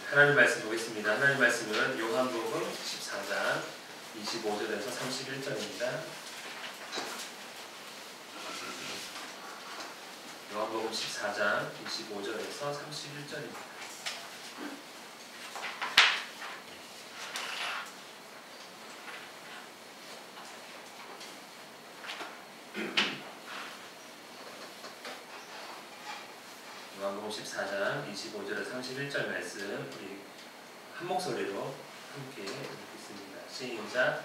하나님 말씀 보겠습니다. 하나님 말씀은 요한복음 14장 25절에서 31절입니다. 요한복음 14장 25절에서 31절입니다. 요한복음 14장 25절에서 31절 말씀 우리 한 목소리로 함께 읽겠습니다. 시작.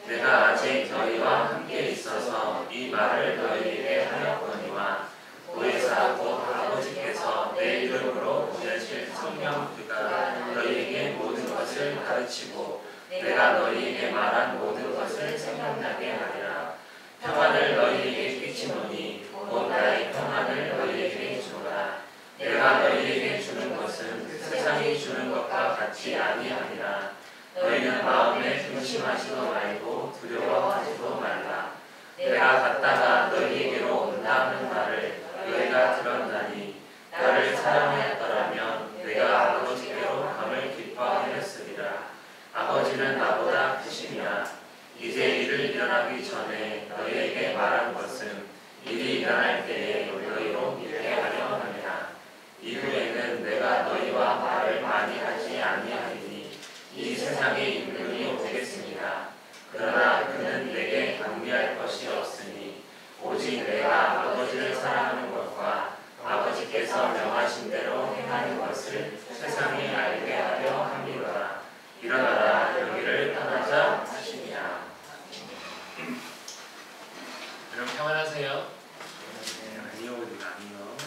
내가 아직 너희와 함께 있어서 이 말을 너희에게 하였거니와 보혜사 곧 아버지께서 내 이름으로 보내실 성령 그가 너희에게 모든 것을 가르치고 내가 너희에게 말한 모든 것을 생각나게 하리라. 평안을 너희에게 끼치노니 곧 나의 평안을 너희에게 주노라. 내가 너희에게 주는 것은 세상이 주는 것과 같이 아니하니라. 너희는 마음에 근심하지도 말고 두려워하지도 말라. 내가 갔다가 너희에게로 온다 하는 말을 너희가 들었나니 나를 사랑하였더라면 내가 아버지께로 감을 기뻐하였으리라. 아버지는 나보다 크시니라. 이제 일을 일어나기 전에 너희에게 말한 것은 일이 일어날 때에 너희로 믿게 하려 함이라. 이후에는 내가 너희와 말을 많이 하지 아니하리니 이 세상에 임금이 오겠습니다. 그러나 그는 내게 강비할 것이 없으니 오직 내가 아버지를 사랑하는 것과 아버지께서 명하신 대로 행하는 것을 세상에 알게 하려 함이로라. 일어나라 여기를 떠나자 하시니라. 여러분 평안하세요? 아니요.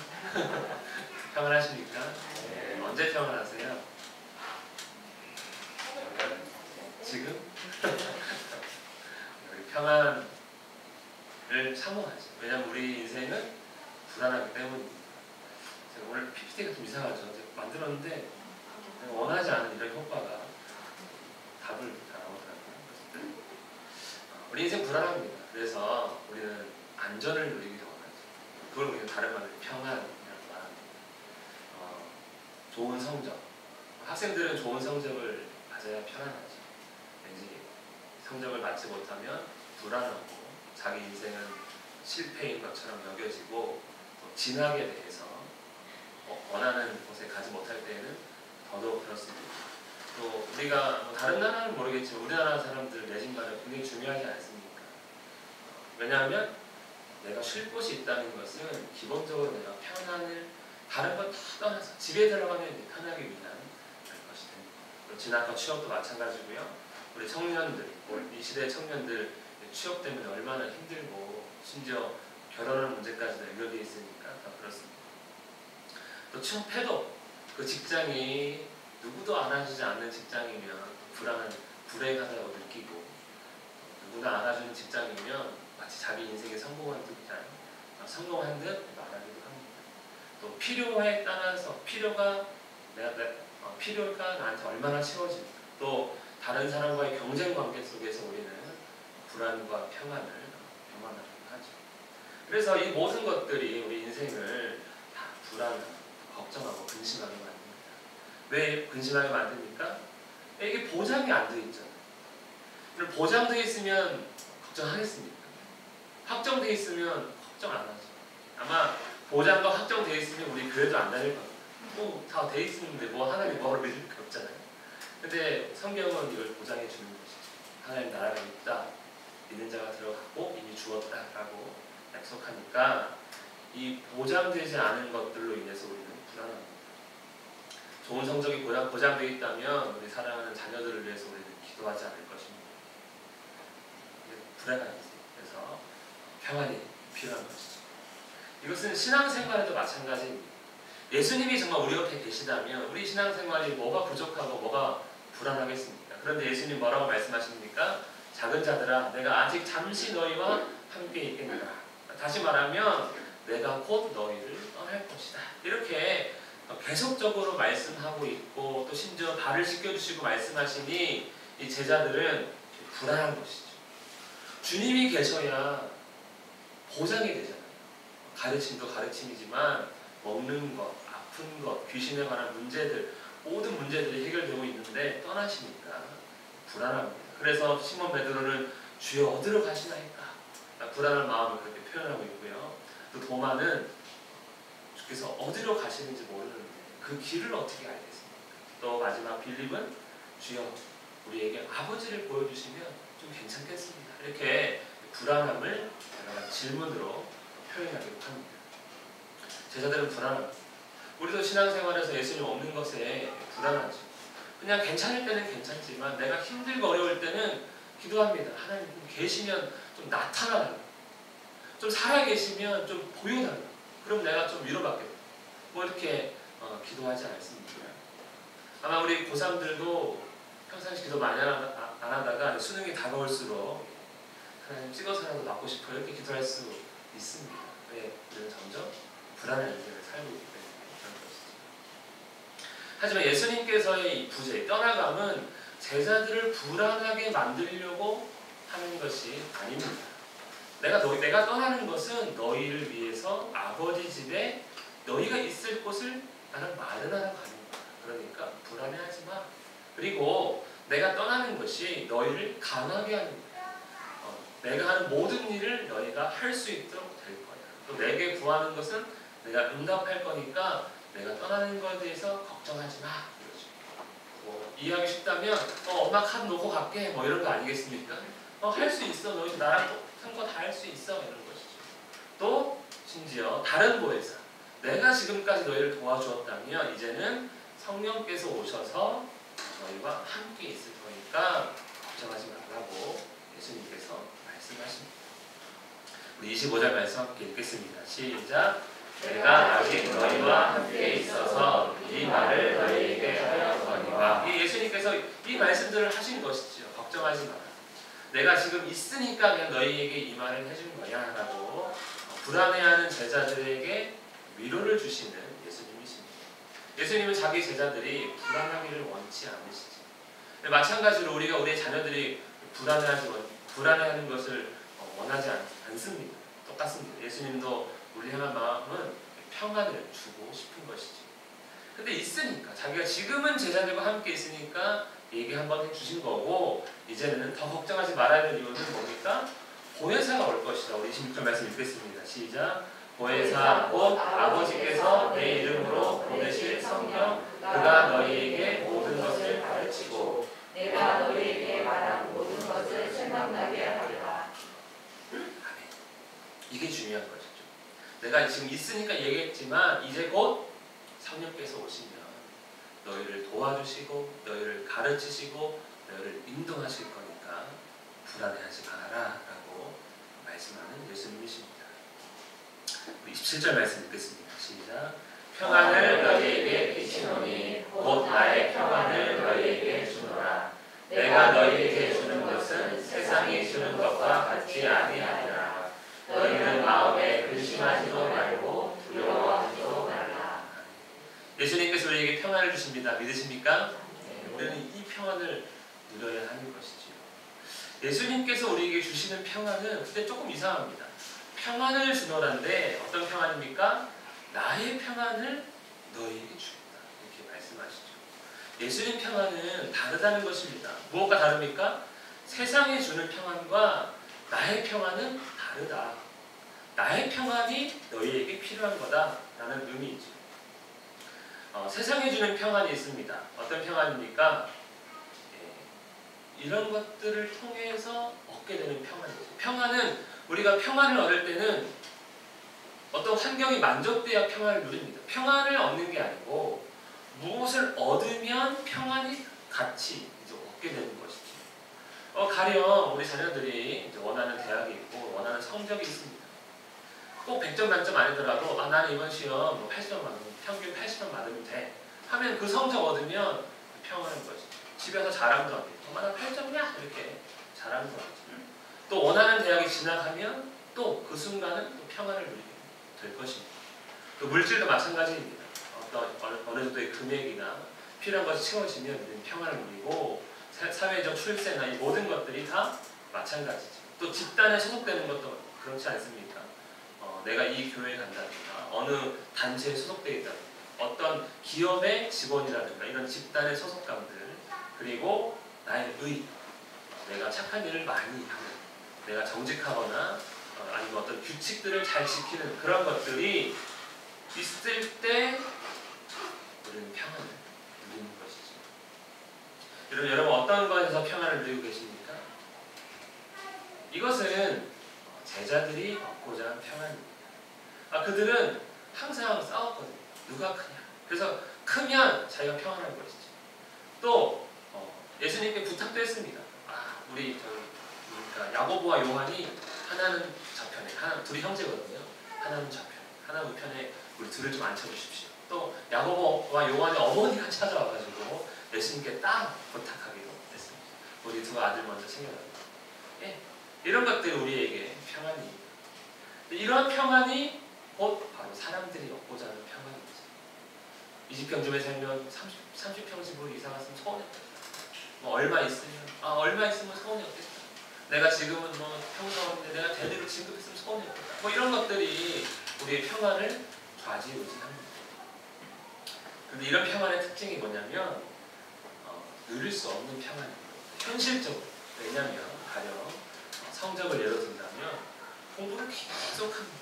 평안하십니까? 네. 언제 평안하세요? 지금? 평안을 사모하죠. 왜냐하면 우리 인생은 불안하기 때문입니다. 제가 오늘 PPT가 좀 이상하죠. 제가 만들었는데 원하지 않은 이런 효과가 답을 다 나오더라고요. 우리 인생 불안합니다. 그래서 우리는 안전을 누리기를 원하죠. 그걸 우리가 다른 말로 평안 좋은 성적. 학생들은 좋은 성적을 맞아야 편안하죠. 왠지 성적을 맞지 못하면 불안하고 자기 인생은 실패인 것처럼 여겨지고 또 진학에 대해서 원하는 곳에 가지 못할 때에는 더더욱 그렇습니다. 또 우리가 다른 나라는 모르겠지만 우리나라 사람들 내신반을 굉장히 중요하지 않습니까? 왜냐하면 내가 쉴 곳이 있다는 것은 기본적으로 내가 평안을 다른 건 다 떠나서 집에 들어가면 편하게 위한 것이 됩니다. 진학과 취업도 마찬가지고요. 우리 청년들, 이 시대 청년들 취업 때문에 얼마나 힘들고 심지어 결혼하는 문제까지도 연결되어 있으니까 더 그렇습니다. 또 취업해도 그 직장이 누구도 알아주지 않는 직장이면 불행하다고 느끼고 누구나 알아주는 직장이면 마치 자기 인생에 성공한 듯한 성공한 듯 말하기도 합니다. 또 필요에 따라서 필요가 나한테 얼마나 채워질까. 또 다른 사람과의 경쟁 관계 속에서 우리는 불안과 평안을 경험하기도 하죠. 그래서 이 모든 것들이 우리 인생을 다 불안하고 걱정하고 근심하게 만듭니다. 왜 근심하게 만듭니까? 이게 보장이 안 돼 있잖아요. 보장돼 있으면 걱정하겠습니까? 확정돼 있으면 걱정 안 하죠. 아마 보장과 확정되어 있으면 우리 교회도 안 다닐 겁니다. 다 돼 있는데 하나님이 뭐를 믿을 게 없잖아요. 근데 성경은 이걸 보장해 주는 것이죠. 하나님 나라가 있다. 믿는 자가 들어가고 이미 주었다라고 약속하니까 이 보장되지 않은 것들로 인해서 우리는 불안합니다. 좋은 성적이 보장되어 있다면 우리 사랑하는 자녀들을 위해서 우리는 기도하지 않을 것입니다. 불안하겠어요. 그래서 평안이 필요한 것이죠. 이것은 신앙생활에도 마찬가지입니다. 예수님이 정말 우리 옆에 계시다면 우리 신앙생활이 뭐가 부족하고 뭐가 불안하겠습니까? 그런데 예수님 뭐라고 말씀하십니까? 작은 자들아 내가 아직 잠시 너희와 함께 있겠노라. 다시 말하면 내가 곧 너희를 떠날 것이다. 이렇게 계속적으로 말씀하고 있고 또 심지어 발을 씻겨주시고 말씀하시니 이 제자들은 불안한 것이죠. 주님이 계셔야 보장이 되잖아요. 가르침도 가르침이지만 먹는 것, 아픈 것, 귀신에 관한 문제들 모든 문제들이 해결되고 있는데 떠나시니까 불안합니다. 그래서 시몬 베드로는 주여 어디로 가시나이까? 불안한 마음을 그렇게 표현하고 있고요. 또 도마는 주께서 어디로 가시는지 모르는데 그 길을 어떻게 알겠습니까? 또 마지막 빌립은 주여 우리에게 아버지를 보여주시면 좀 괜찮겠습니다. 이렇게 불안함을 여러 가지 질문으로 표현하기도 합니다. 제자들은 불안합니다. 우리도 신앙생활에서 예수님 없는 것에 불안하죠. 그냥 괜찮을 때는 괜찮지만 내가 힘들고 어려울 때는 기도합니다. 하나님 계시면 좀 나타나달라. 좀 살아계시면 좀 보여달라. 그럼 내가 좀 위로받겠다. 뭐 이렇게 기도하지 않습니까? 아마 우리 고3들도 평상시 기도 많이 안 하다가 수능이 다가올수록 하나님 찍어서라도 맞고 싶어요. 이렇게 기도할 수 있습니다. 왜? 우리는 점점 불안한 인생을 살고 있기 때문에 그런 것이죠. 하지만 예수님께서의 이 부재, 떠나감은 제자들을 불안하게 만들려고 하는 것이 아닙니다. 내가 떠나는 것은 너희를 위해서 아버지 집에 너희가 있을 곳을 나는 마련하러 가는 거야. 그러니까 불안해하지 마. 그리고 내가 떠나는 것이 너희를 강하게 하는 거야. 내가 하는 모든 일을 너희가 할 수 있도록 될 거야. 또 내게 구하는 것은 내가 응답할 거니까 내가 떠나는 것에 대해서 걱정하지 마. 이러죠. 뭐 이해하기 쉽다면 엄마 카드 놓고 갈게. 뭐 이런 거 아니겠습니까? 할 수 있어. 너희 나랑 똑같은 거 다 할 수 있어. 이런 것이죠. 또 심지어 다른 보혜사. 내가 지금까지 너희를 도와주었다면 이제는 성령께서 오셔서 너희와 함께 있을 거니까 걱정하지 말라고 예수님께서 말씀하십니다. 우리 25절 말씀 함께 읽겠습니다. 시작. 내가 아직 너희와 함께 있어서 이 말을 너희에게 하였거니와. 예수님께서 이 말씀들을 하신 것이죠. 걱정하지 마라. 내가 지금 있으니까 그냥 너희에게 이 말을 해준 거야 라고 불안해하는 제자들에게 위로를 주시는 예수님이십니다. 예수님은 자기 제자들이 불안하기를 원치 않으시죠. 마찬가지로 우리가 우리의 자녀들이 불안해하는 것을 원하지 않습니다. 똑같습니다. 예수님도 우리 향한 마음은 평안을 주고 싶은 것이죠. 근데 있으니까 자기가 지금은 제자들과 함께 있으니까 얘기 한번 해주신 거고 이제는 더 걱정하지 말아야 될 이유는 뭡니까? 보혜사가 올 것이다. 우리 26절 말씀 읽겠습니다. 시작. 보혜사 곧 아버지께서 내 이름으로 보내실 성령 그가 너희에게 모든 것을 가르치고 내가 너희에게 말한 모든 것을 생각나게 하리라. 아멘. 이게 중요한 것이죠. 내가 지금 있으니까 얘기했지만 이제 곧 성령께서 오시면 너희를 도와주시고 너희를 가르치시고 너희를 인도하실 거니까 불안해하지 마라 라고 말씀하는 예수님이십니다. 27절 말씀 읽겠습니다. 시작. 평안을 너희에게 끼치노니 곧 나의 평안을 너희에게 주노라. 내가 너희에게 주는 것은 세상이 주는 것과 같지 아니하니라. 너희는 마음에 근심하지도 말고 두려워하지도 말라. 예수님께서 우리에게 평안을 주십니다. 믿으십니까? 우리는 이 평안을 누려야 하는 것이지요. 예수님께서 우리에게 주시는 평안은 근데 조금 이상합니다. 평안을 주노란데 어떤 평안입니까? 나의 평안을 너희에게 주겠다. 이렇게 말씀하시죠. 예수님 평안은 다르다는 것입니다. 무엇과 다릅니까? 세상이 주는 평안과 나의 평안은 다르다. 나의 평안이 너희에게 필요한 거다라는 의미이죠. 세상이 주는 평안이 있습니다. 어떤 평안입니까? 이런 것들을 통해서 얻게 되는 평안이죠. 평안은 우리가 평안을 얻을 때는 어떤 환경이 만족돼야 평안을 누립니다. 평안을 얻는 게 아니고 무엇을 얻으면 평안이 같이 이제 얻게 되는 것이죠. 가령 우리 자녀들이 이제 원하는 대학이 있고 원하는 성적이 있습니다. 꼭 100점 만점 아니더라도 나는 이번 시험 80점 받으면 평균 80점 받으면 돼 하면 그 성적 얻으면 평안한 것이죠. 집에서 자랑도 하고 엄마 나 8점이야 이렇게 자랑도 하죠. 또 원하는 대학에 진학하면 또 그 순간은 또 평안을 누리게 될 것입니다. 또 물질도 마찬가지입니다. 어느 정도의 금액이나 필요한 것이 채워지면 우리는 평안을 누리고 사회적 출세나 이 모든 것들이 다 마찬가지죠. 또 집단에 소속되는 것도 그렇지 않습니까? 내가 이 교회에 간다든가 어느 단체에 소속되어 있다든가 어떤 기업의 직원이라든가 이런 집단의 소속감들, 그리고 나의 의, 내가 착한 일을 많이 하는, 내가 정직하거나 아니면 어떤 규칙들을 잘 지키는 그런 것들이 있을 때 우리는 평안을 누리는 것이죠. 여러분 어떤 것에서 평안을 누리고 계십니까? 이것은 제자들이 얻고자 한 평안입니다. 그들은 항상 싸웠거든요. 누가 크냐. 그래서 크면 자기가 평안할 것이죠. 또 예수님께 부탁도 했습니다. 우리 그러니까 야고보와 요한이 하나는 저편에, 둘이 형제거든요. 하나는 저편에, 하나 우편에 우리 둘을 좀 앉혀주십시오. 또 야고보와 요한의 어머니가 찾아와가지고 예수님께 딱 부탁하기도 했습니다. 우리 두 아들 먼저 챙겨달라고. 예, 이런 것들이 우리에게 평안입니다. 이러한 평안이 곧 바로 사람들이 얻고자 하는 평안입니다. 20평집에 살면 30평집으로 이사 갔으면 서운했다. 얼마 있으면 얼마 있으면 서운이 없겠다. 내가 지금은 평사원인데 내가 대대로 진급했으면 서운이 없겠다. 이런 것들이 우리의 평안을 좌지우지합니다. 그런데 이런 평안의 특징이 뭐냐면 누릴 수 없는 평안입니다. 현실적으로. 왜냐하면 가령 성적을 예로 든다면 공부를 계속 합니다.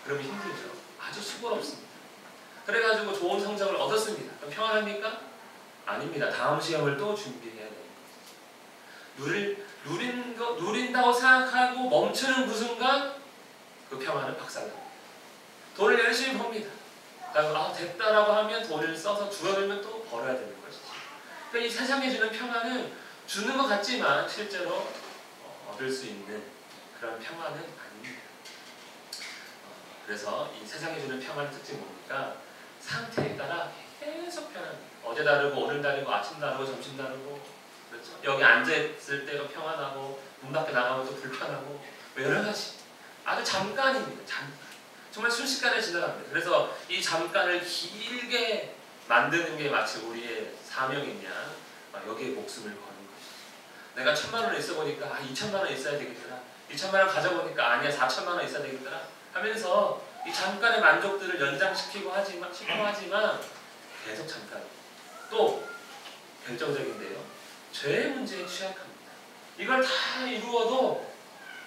그러면 힘들죠. 아주 수고롭습니다. 그래가지고 좋은 성적을 얻었습니다. 그럼 평안합니까? 아닙니다. 다음 시험을 또 준비해야 됩니다. 누린다고 생각하고 멈추는 그 순간 그 평안은 박살납니다. 돈을 열심히 법니다. 됐다라고 하면 돈을 써서 줄어들면 또 벌어야 되는 것이죠. 그러니까 이 세상에 주는 평안은 주는 것 같지만 실제로 얻을 수 있는 그런 평안은 아닙니다. 그래서 이 세상에 주는 평안의 특징이 뭡니까? 상태에 따라 계속 변합니다. 어제 다르고 오늘 다르고 아침 다르고 점심 다르고, 그렇죠? 여기 앉아있을 때가 평안하고 문 밖에 나가면 또 불편하고 여러 가지. 아주 잠깐입니다. 잠깐. 정말 순식간에 지나갑니다. 그래서 이 잠깐을 길게 만드는 게 마치 우리의 사명이냐, 여기에 목숨을 거는 것이죠. 내가 1,000만 원을 있어보니까 2,000만 원 있어야 되겠더라. 2,000만 원 가져보니까 아니야 4,000만 원 있어야 되겠더라 하면서 이 잠깐의 만족들을 연장시키고 하지만 계속 잠깐. 또 결정적인데요. 죄의 문제에 취약합니다. 이걸 다 이루어도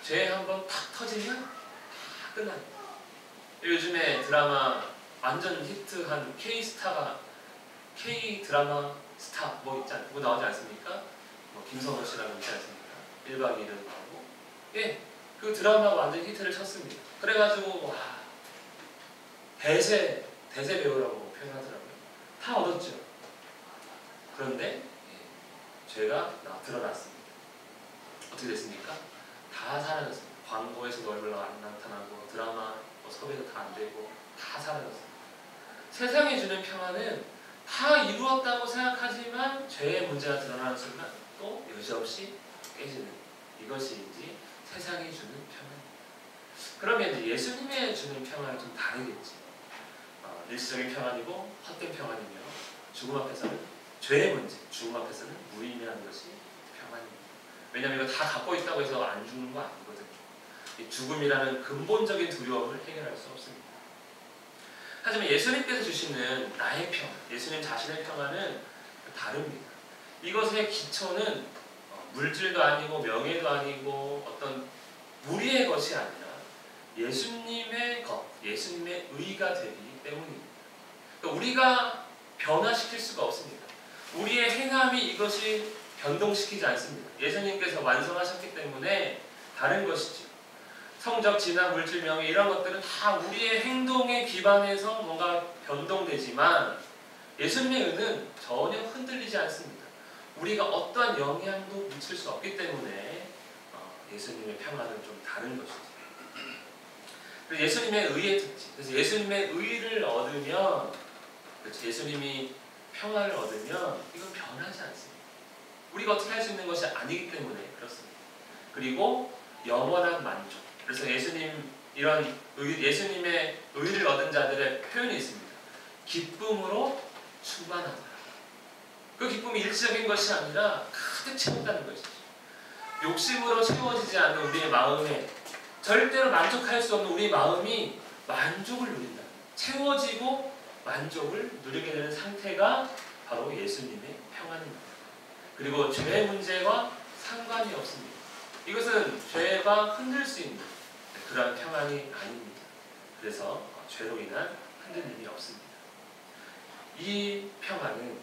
죄 한번 탁 터지면 다 끝납니다. 요즘에 드라마 완전 히트한 K 드라마 스타 있고 나오지 않습니까? 김성호 씨라고 있지 않습니까? 1박 2일은 나오고. 예, 그 드라마가 완전 히트를 쳤습니다. 그래가지고 대세 배우라고 표현하더라고요. 다 얻었죠. 그런데 죄가 드러났습니다. 어떻게 됐습니까? 다 사라졌습니다. 광고에서도 얼굴 안 나타나고 드라마 섭외도 다 안 되고 다 사라졌습니다. 세상이 주는 평안은 다 이루었다고 생각하지만 죄의 문제가 드러나는 순간 또 여지없이 깨지는 이것이 세상이 주는 평안입니다. 그러면 예수님의 주는 평안은 좀 다르겠지. 일시적인 평안이고 헛된 평안이며 죽음 앞에서는 죄의 문제, 죽음 앞에서는 무의미한 것이 평안입니다. 왜냐하면 이거 다 갖고 있다고 해서 안 죽는 거 아니거든요. 이 죽음이라는 근본적인 두려움을 해결할 수 없습니다. 하지만 예수님께서 주시는 나의 평안, 예수님 자신의 평안은 다릅니다. 이것의 기초는 물질도 아니고 명예도 아니고 어떤 무리의 것이 아니라 예수님의 것, 예수님의 의가 되기 때문입니다. 그러니까 우리가 변화시킬 수가 없습니다. 우리의 행함이 이것이 변동시키지 않습니다. 예수님께서 완성하셨기 때문에 다른 것이죠. 성적, 진학, 물질, 명예 이런 것들은 다 우리의 행동에 기반해서 뭔가 변동되지만 예수님의 의는 전혀 흔들리지 않습니다. 우리가 어떠한 영향도 미칠 수 없기 때문에 예수님의 평안은 좀 다른 것이죠. 그래서 예수님의 의의 특징, 그래서 예수님의 의를 얻으면, 그렇죠, 예수님이 평안을 얻으면 이건 변하지 않습니다. 우리가 어떻게 할 수 있는 것이 아니기 때문에 그렇습니다. 그리고 영원한 만족. 그래서 예수님의 의를 얻은 자들의 표현이 있습니다. 기쁨으로 충만하다. 그 기쁨이 일시적인 것이 아니라 가득 채운다는 것이죠. 욕심으로 채워지지 않는 우리의 마음에 절대로 만족할 수 없는 우리의 마음이 만족을 누린다. 채워지고 만족을 누리게 되는 상태가 바로 예수님의 평안입니다. 그리고 죄의 문제와 상관이 없습니다. 이것은 죄가 흔들 수 있는 그러한 평안이 아닙니다. 그래서 죄로 인한 흔들림이 없습니다. 이 평안은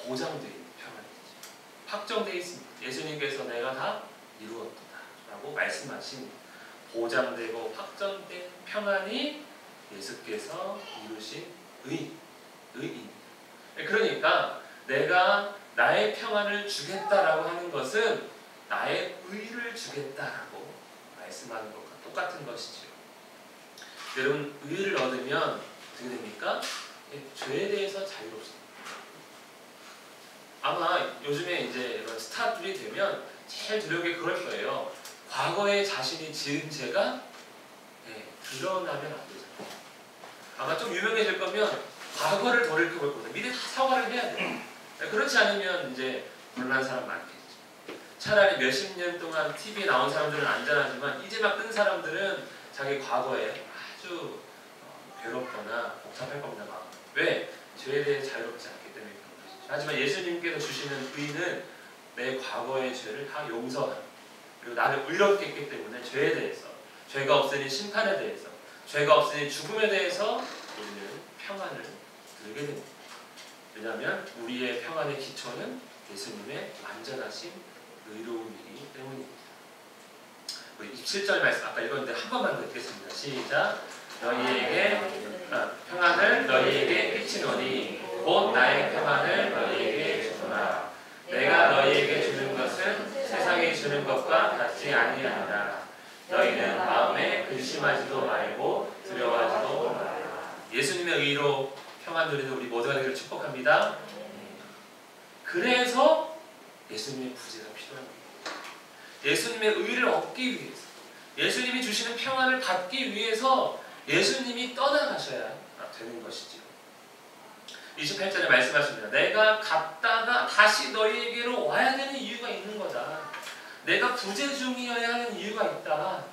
보장되어 있는 평안이죠. 확정되어 있습니다. 예수님께서 내가 다 이루었다 라고 말씀하신 보장되고 확정된 평안이 예수께서 이루신 의입니다. 그러니까 내가 나의 평안을 주겠다라고 하는 것은 나의 의를 주겠다라고 말씀하는 것과 똑같은 것이죠. 여러분, 의를 얻으면 어떻게 됩니까? 죄에 대해서 자유롭습니다. 아마 요즘에 이제 이런 스타들이 되면 제일 두려운 게 그럴 거예요. 과거에 자신이 지은 죄가 드러나면 안 되잖아요. 아마 좀 유명해질 거면 과거를 돌이켜볼 거예요. 미리 다 사과를 해야 돼요. 그렇지 않으면 이제 불안한 사람 많겠죠. 차라리 몇십 년 동안 TV에 나온 사람들은 안전하지만 이제 막 뜬 사람들은 자기 과거에 아주 괴롭거나 복잡할 겁니다. 왜? 죄에 대해 자유롭지 않기 때문에 그런 것이죠. 하지만 예수님께서 주시는 의는 내 과거의 죄를 다 용서하는, 그리고 나를 의롭게 했기 때문에 죄에 대해서, 죄가 없으니 심판에 대해서, 죄가 없으니 죽음에 대해서 우리는 평안을 들게 됩니다. 왜냐하면 우리의 평안의 기초는 예수님의 완전하신 의로움이기 때문입니다. 우리 27절 말씀 아까 읽었는데 한 번만 더 읽겠습니다. 시작. 너희에게 평안을 너희에게 끼치노니 곧 나의 평안을 너희에게 주노라. 내가 너희에게 주는 것은 세상이 주는 것과 같지 아니하니라. 너희는 마음에 근심하지도 말고 두려워하지도 말라. 예수님의 의로 평안 누리는 우리 모두가 되기를 축복합니다. 그래서 예수님의 구제가 필요합니다. 예수님의 의를 얻기 위해서, 예수님이 주시는 평안을 받기 위해서 예수님이 떠나가셔야 되는 것이지요. 28절에 말씀하십니다. 내가 갔다가 다시 너희에게로 와야 되는 이유가 있는 거다. 내가 구제 중이어야 하는 이유가 있다.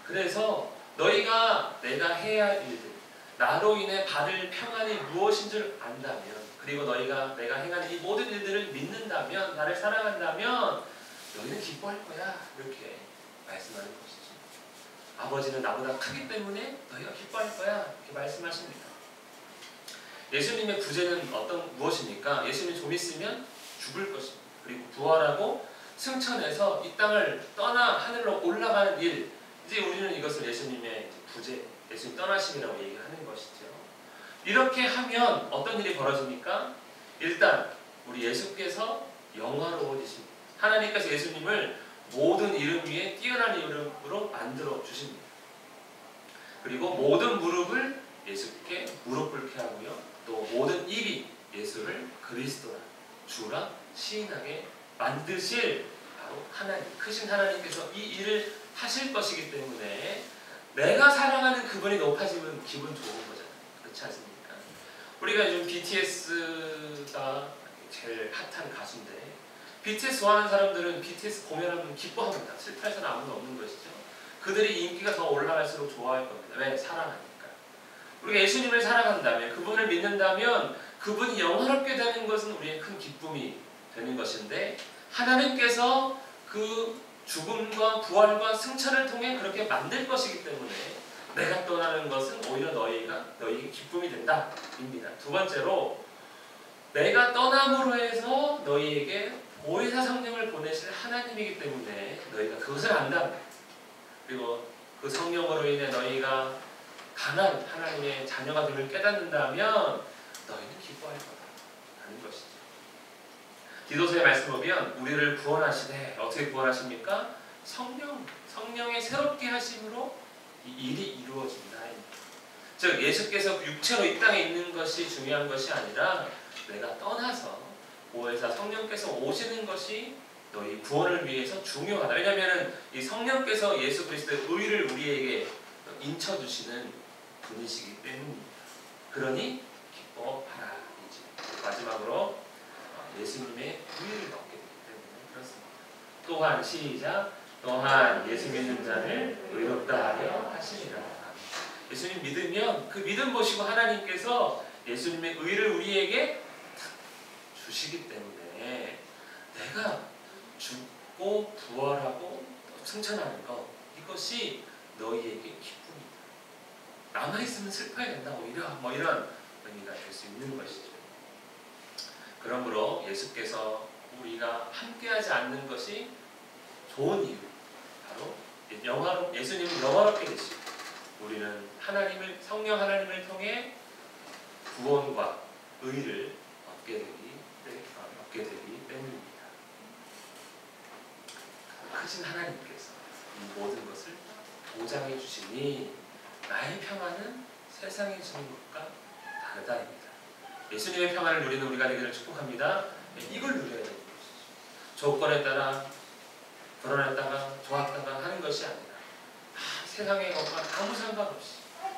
그래서 너희가 내가 해야 할 일들, 나로 인해 받을 평안이 무엇인 줄 안다면, 그리고 너희가 내가 행하는 이 모든 일들을 믿는다면, 나를 사랑한다면 너희는 기뻐할 거야. 이렇게 말씀하는 것이죠. 아버지는 나보다 크기 때문에 너희가 기뻐할 거야. 이렇게 말씀하십니다. 예수님의 구제는 무엇입니까? 예수님이 좀 있으면 죽을 것입니다. 그리고 부활하고 승천해서 이 땅을 떠나 하늘로 올라가는 일, 이제 우리는 이것을 예수님의 구제, 예수님 떠나심이라고 얘기하는 것이죠. 이렇게 하면 어떤 일이 벌어집니까? 일단 우리 예수께서 영화로워지십니다. 하나님께서 예수님을 모든 이름 위에 뛰어난 이름으로 만들어 주십니다. 그리고 모든 무릎을 예수께 무릎 꿇게 하고요. 또 모든 입이 예수를 그리스도라, 주라 시인하게 만드실 바로 하나님, 크신 하나님께서 이 일을 하실 것이기 때문에 내가 사랑하는 그분이 높아지면 기분 좋은 거잖아요. 그렇지 않습니까? 우리가 요즘 BTS가 제일 핫한 가수인데, BTS 좋아하는 사람들은 BTS 공연하면 기뻐합니다. 슬퍼해서는 아무도 없는 것이죠. 그들이 인기가 더 올라갈수록 좋아할 겁니다. 왜? 사랑하니까. 우리가 예수님을 사랑한다면, 그분을 믿는다면 그분이 영화롭게 되는 것은 우리의 큰 기쁨이 되는 것인데, 하나님께서 그 죽음과 부활과 승천을 통해 그렇게 만들 것이기 때문에 내가 떠나는 것은 오히려 너희에게 기쁨이 된다 입니다. 두 번째로, 내가 떠남으로 해서 너희에게 보혜사 성령을 보내실 하나님이기 때문에 너희가 그것을 안다. 그리고 그 성령으로 인해 너희가 강한 하나님의 자녀가 됨을 깨닫는다면 너희는 기뻐할 거다 하는 것이죠. 디도서의 말씀 보면 우리를 구원하시되 어떻게 구원하십니까? 성령의 새롭게 하심으로 이 일이 이루어진다. 즉 예수께서 육체로 이 땅에 있는 것이 중요한 것이 아니라 내가 떠나서 보혜사 성령께서 오시는 것이 너희 구원을 위해서 중요하다. 왜냐하면 이 성령께서 예수 그리스도의 의를 우리에게 인쳐주시는 분이시기 때문입니다. 그러니 기뻐하라. 마지막으로 예수님의 의를 얻게 되기 때문에 그렇습니다. 또한 시작. 또한 예수 믿는 자를 의롭다 하려 하시리라. 예수님 믿으면 그 믿음 보시고 하나님께서 예수님의 의를 우리에게 주시기 때문에 내가 죽고 부활하고 승천하는 것, 이것이 너희에게 기쁨이다. 남아있으면 슬퍼야 된다. 오히려 뭐 이런 의미가 될 수 있는 것이죠. 그러므로 예수께서 우리가 함께하지 않는 것이 좋은 이유, 바로 예수님은 영화롭게 되시고 우리는 성령 하나님을 통해 구원과 의를 얻게 되기 때문입니다. 크신 하나님께서 이 모든 것을 보장해 주시니 나의 평안은 세상에 주는 것과 다르다입니다. 예수님의 평안을 누리는 우리가 되기를 축복합니다. 이걸 누려야 되는 것이죠. 조건에 따라 불안했다가 좋았다가 하는 것이 아니라 세상의 것과 아무 상관없이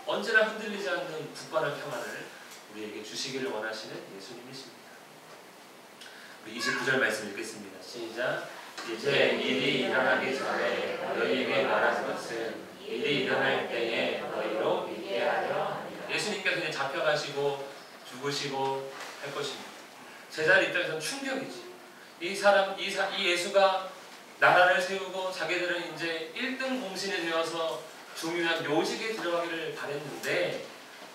언제나 흔들리지 않는 굳건한 평안을 우리에게 주시기를 원하시는 예수님이십니다. 우리 29절 말씀 읽겠습니다. 시작. 이제 일이 일어나기 전에 너희에게 말하는 것은 일이 일어날 때에 너희로 믿게 하려 합니다. 예수님께서 이제 잡혀가시고 죽으시고 할 것입니다. 제자들 입장에서는 충격이지. 이 예수가 나라를 세우고 자기들은 이제 1등 공신이 되어서 중요한 요직에 들어가기를 바랬는데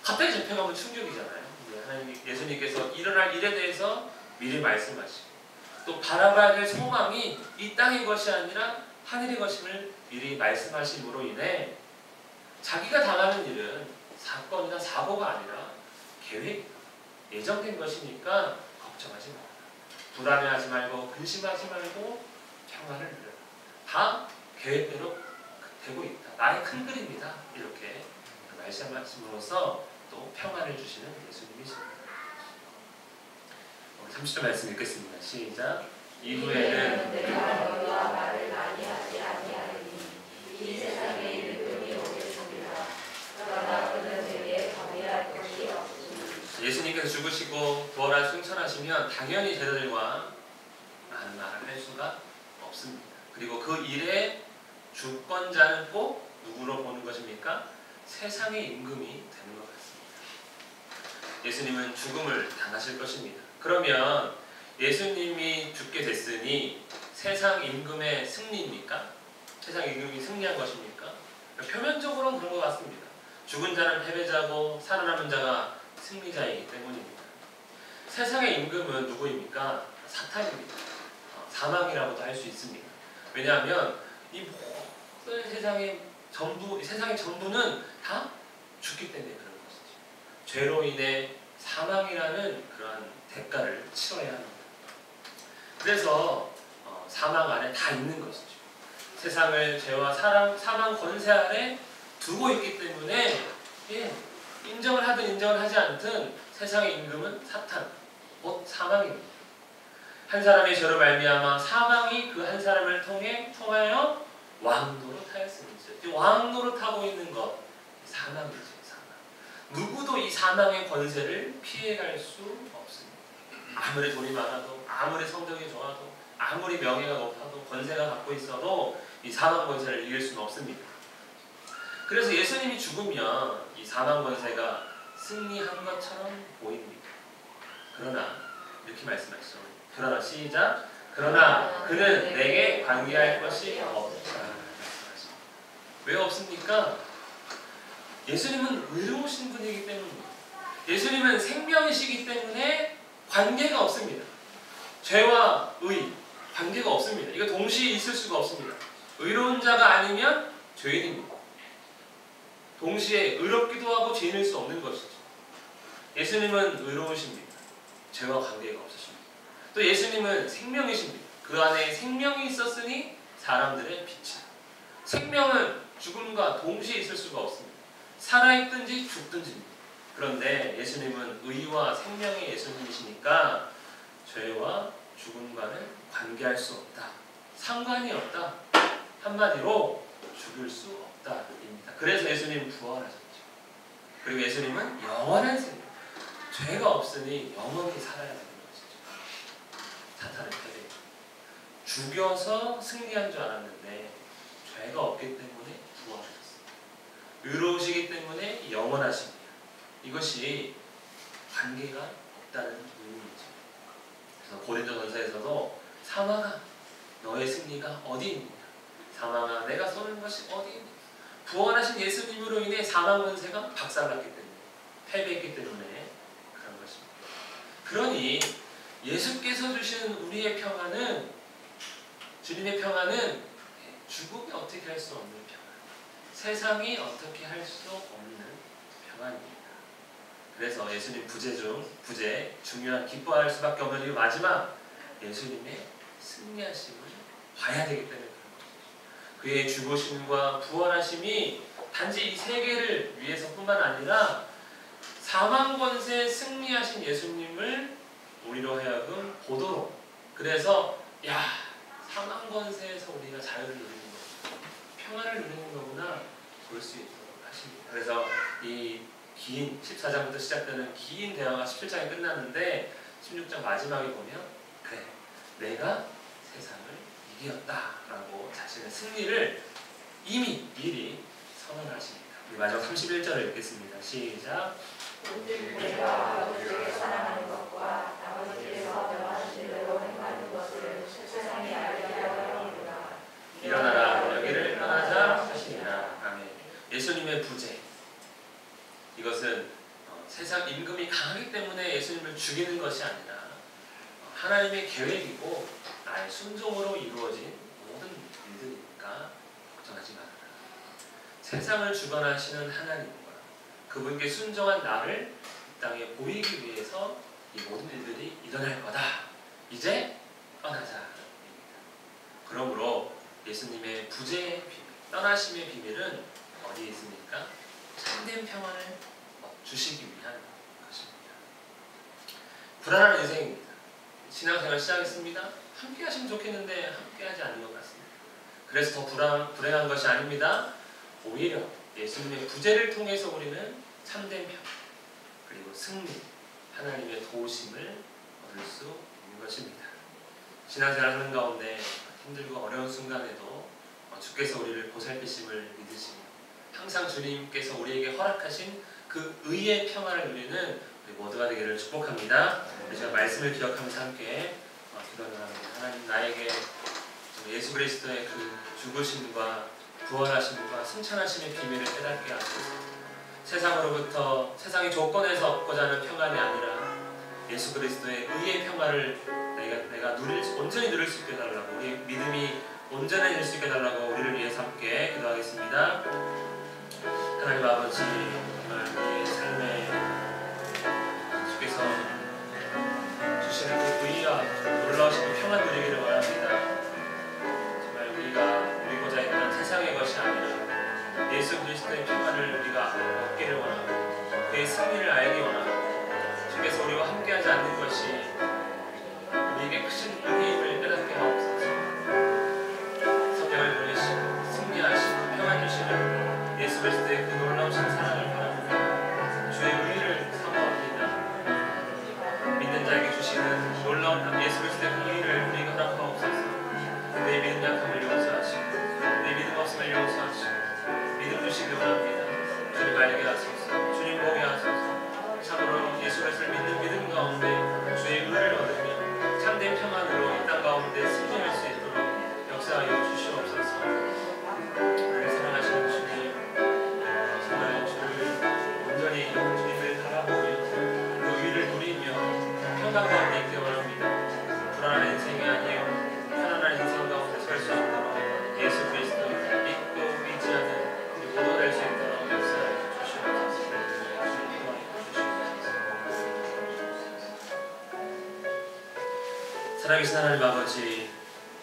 갑자기 잡혀가면 충격이잖아요. 예수님께서 일어날 일에 대해서 미리 말씀하시고 또 바라봐야 될 소망이 이 땅의 것이 아니라 하늘의 것임을 미리 말씀하심으로 인해 자기가 당하는 일은 사건이나 사고가 아니라 계획, 예정된 것이니까 걱정하지 마라. 불안해하지 말고 근심하지 말고 평안을 누려라. 다 계획대로 되고 있다. 나의 큰 그림이다. 이렇게 말씀하심으로써 또 평안을 주시는 예수님이십니다. 30절 말씀 읽겠습니다. 시작. 이후에는 내가 너희와 말을 많이 하지 아니하리니 이 세상에 있는 분이 오겠습니다. 그러나 그는 내게 관계할 것이 없으니. 예수님께서 죽으시고 부활하여 승천하시면 당연히 제자들과 많은 말을 할 수가 없습니다. 그리고 그 일의 주권자는 꼭 누구로 보는 것입니까? 세상의 임금이 되는 것 같습니다. 예수님은 죽음을 당하실 것입니다. 그러면 예수님이 죽게 됐으니 세상 임금의 승리입니까? 세상 임금이 승리한 것입니까? 표면적으로는 그런 것 같습니다. 죽은 자는 패배자고 살아남은 자가 승리자이기 때문입니다. 세상의 임금은 누구입니까? 사탄입니다. 사망이라고도 할 수 있습니다. 왜냐하면 이 모든 세상의 전부는 다 죽기 때문에 그런 것이죠. 죄로 인해 사망이라는 그러한 대가를 치러야 합니다. 그래서 사망 안에 다 있는 것이죠. 세상을 죄와 사망 권세 아래 두고 있기 때문에 인정을 하든 인정을 하지 않든 세상의 임금은 사탄, 곧 사망입니다. 한 사람의 죄로 말미암아 사망이 그 한 사람을 통하여 왕노로 타였습니다. 왕노로 타고 있는 것, 사망이죠. 누구도 이 사망의 권세를 피해갈 수 없습니다. 아무리 돈이 많아도, 아무리 성적이 좋아도, 아무리 명예가 높아도, 권세가 갖고 있어도 이 사망 권세를 이길 수는 없습니다. 그래서 예수님이 죽으면 이 사망 권세가 승리한 것처럼 보입니다. 그러나 이렇게 말씀하시죠. 그러나 시작. 그러나 그는 내게 관계할 것이 없다. 왜 없습니까? 예수님은 의로우신 분이기 때문입니다. 예수님은 생명이시기 때문에 관계가 없습니다. 죄와 의, 관계가 없습니다. 이거 동시에 있을 수가 없습니다. 의로운 자가 아니면 죄인입니다. 동시에 의롭기도 하고 죄인일 수 없는 것이죠. 예수님은 의로우십니다. 죄와 관계가 없으십니다. 또 예수님은 생명이십니다. 그 안에 생명이 있었으니 사람들의 빛이다. 생명은 죽음과 동시에 있을 수가 없습니다. 살아있든지 죽든지입니다. 그런데 예수님은 의와 생명의 예수님이시니까 죄와 죽음과는 관계할 수 없다. 상관이 없다. 한마디로 죽일 수 없다입니다. 그래서 예수님은 부활하셨죠. 그리고 예수님은 영원한 생명. 죄가 없으니 영원히 살아야 되는 것이죠. 사탄은 패배. 죽여서 승리한 줄 알았는데 죄가 없기 때문에 부활하셨습니다. 의로우시기 때문에 영원하십니다. 이것이 관계가 없다는 의미이죠. 그래서 고린도전서에서도 사망아 너의 승리가 어디 있느냐, 사망아 내가 쏘는 것이 어디 있느냐. 부활하신 예수님으로 인해 사망 권세가 박살났기 때문에, 패배했기 때문에 그런 것입니다. 그러니 예수께서 주시는 우리의 평안은, 주님의 평안은 죽음이 어떻게 할 수 없는 평안, 세상이 어떻게 할 수 없는 평안입니다. 그래서 예수님 부재 중요한 기뻐할 수밖에 없는 이유 마지막, 예수님의 승리하심을 봐야 되기 때문에 그런 것이죠. 그의 죽으심과 부활하심이 단지 이 세계를 위해서뿐만 아니라 사망 권세에 승리하신 예수님을 우리로 하여금 보도록, 그래서 사망 권세에서 우리가 자유를 누리는 거구나, 평안을 누리는 거구나 볼 수 있도록 하십니다. 그래서 이 긴 14장부터 시작되는 긴 대화가 17장에 끝났는데 16장 마지막에 보면 그래 내가 세상을 이겼다라고 자신의 승리를 이미 미리 선언하십니다. 우리 마지막 31절을 읽겠습니다. 시작. 내가 아버지를 사랑하는 것과 아버지께서 명하신 대로 행하는 것을 세상이 알게 하려 함이라. 일어나라 여기를 떠나자 하시니라. 아멘. 예수님의 부재, 이것은 세상 임금이 강하기 때문에 예수님을 죽이는 것이 아니라 하나님의 계획이고 나의 순종으로 이루어진 모든 일들이니까 걱정하지 말아라. 세상을 주관하시는 하나님과 그분께 순종한 나를 이 땅에 보이기 위해서 이 모든 일들이 일어날 거다. 이제 떠나자. 그러므로 예수님의 부재의 비밀, 떠나심의 비밀은 어디에 있습니까? 참된 평안을 주시기 위한 것입니다. 불안한 인생입니다. 신앙생활 시작했습니다. 함께 하시면 좋겠는데 함께 하지 않는 것 같습니다. 그래서 더 불행한 것이 아닙니다. 오히려 예수님의 부재를 통해서 우리는 참된 평안, 그리고 승리, 하나님의 도우심을 얻을 수 있는 것입니다. 신앙생활 하는 가운데 힘들고 어려운 순간에도 주께서 우리를 보살피심을 믿으시며 항상 주님께서 우리에게 허락하신 그 의의 평안을 누리는 우리 모두가 되기를 축복합니다. 제가 말씀을 기억하면서 함께 기도를 합니다. 하나님, 나에게 예수 그리스도의 그 죽으심과 부활하심과 승천하심의 비밀을 깨닫게 하소서. 세상으로부터, 세상의 조건에서 얻고자 하는 평안이 아니라 예수 그리스도의 의의 평안을 내가 온전히 누릴 수 있게 해달라고, 우리 믿음이 온전해질 수 있게 해달라고 우리를 위해서 함께 기도하겠습니다. 하나님 아버지, 정말 우리의 삶에 주께서 주시는 그 의와 놀라우신 평안 누리기를 원합니다. 정말 우리가 누리고자 했던 세상의 것이 아니라 예수 그리스도의 평안을 우리가 얻기를 원하고 그의 승리를 알기 원하고 주께서 우리와 함께하지 않는 것이 우리에게 크신 의미임을 깨닫게 하옵소서. 성령을 보내시고 승리하시고 평안 주시는 예수 그리스도의 그 놀라우신 사랑을 바랍니다. 주의 의를 사모합니다. 믿는 자에게 주시는 놀라운 예수 그리스도의 그 의를 우리가 허락하옵소서. 내 믿음 약함을 용서하시고 내 믿음 없음을 용서하시고 믿음 주시기 원합니다. 주님 알게 하소서. 주님 보게 하소서. 참으로 예수 그리스도를 믿는 믿음 가운데 주의 의를 얻으며 참된 평안으로 이 땅 가운데 승리할 수 있도록 역사하여 주시옵소서. 우리를 사랑하시는 주님, 정말 주를 온전히 주님을 바라보며 그 의를 누리며 평강 가운데 있기 원합니다. 불안한 인생이 아니에요. 편안한 인생 가운데 설 수 있도록 예수 그리스도를 믿고 의지하는 우리 모두가 될 수 있도록 역사하여 주시옵소서. 살아계신 하나님 아버지,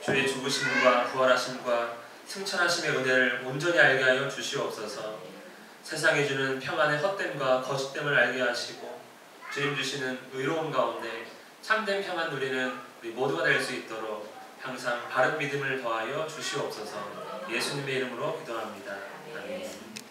주의 죽으심과 부활하심과 승천하심의 은혜를 온전히 알게 하여 주시옵소서. 세상이 주는 평안의 헛됨과 거짓됨을 알게 하시고 주님 주시는 의로운 가운데 참된 평안 누리는 우리 모두가 될 수 있도록 항상 바른 믿음을 더하여 주시옵소서. 예수님의 이름으로 기도합니다. 아멘.